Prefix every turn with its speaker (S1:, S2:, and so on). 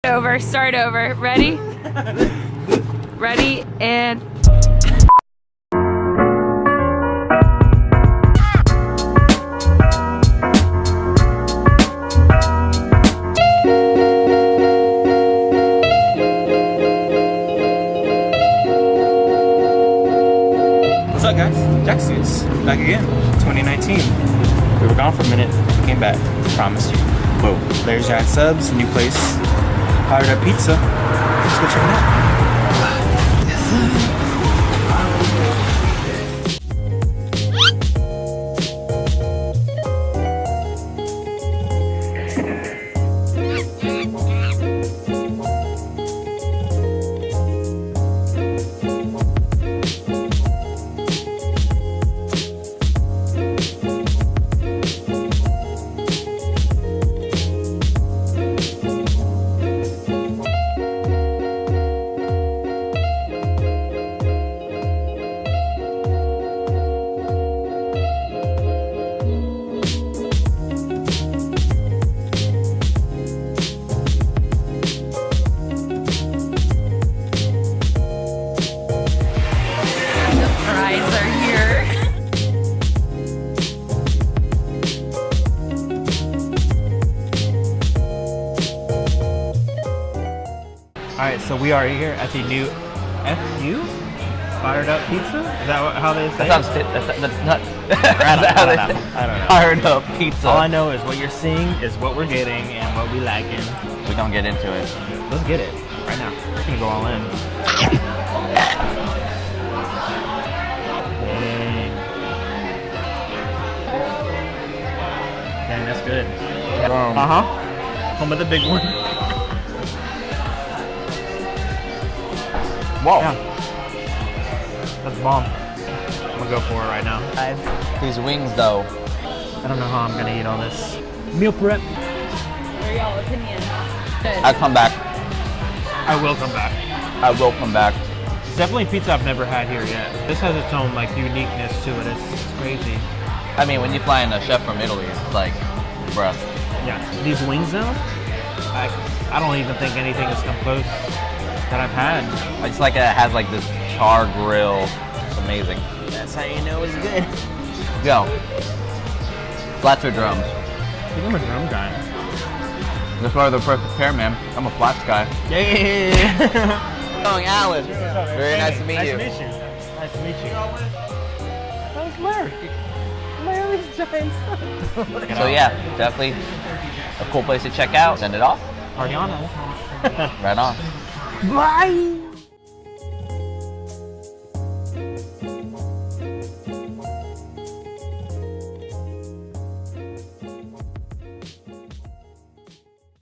S1: Start over. Ready? Ready, and...
S2: What's up, guys? Jacksuits back again. 2019. We were gone for a minute. Came back. Promise you. Whoa. There's Jack Subs, new place. Fired Up Pizza. Let's go check it out. Alright, so we are here at the new FU? Fired Up Pizza? Is that how they say
S3: that's not... I
S2: don't know.
S3: Fired Up Pizza.
S2: All I know is what you're seeing is what we're getting and what we liking.
S3: We don't get into it.
S2: Let's get it right now. We're gonna go all in. Dang, that's good. Home of the big one.
S3: Whoa.
S2: Yeah. That's bomb. I'm gonna go for it right now.
S3: These wings, though.
S2: I don't know how I'm gonna eat all this. Meal prep.
S1: What are y'all opinions?
S3: I'll come back.
S2: I will come back.
S3: I will come back.
S2: It's definitely pizza I've never had here yet. This has its own like uniqueness to it. It's crazy.
S3: I mean, when you fly in a chef from Italy, it's like, bruh.
S2: Yeah. These wings though, I don't even think anything has come close that I've had.
S3: It's like it has like this char grill. It's amazing.
S2: That's how you know it's good.
S3: Go. Flats or drums?
S2: I think I'm a drum guy.
S3: That's why they're the perfect pair, man. I'm a flats guy.
S2: Yeah.
S3: Oh, Alan. Very nice to meet you.
S2: Nice to meet you. Nice to meet you. That was Larry. Larry's giant.
S3: So yeah, definitely a cool place to check out. Send it off.
S2: Party on.
S3: Right on.
S2: Bye.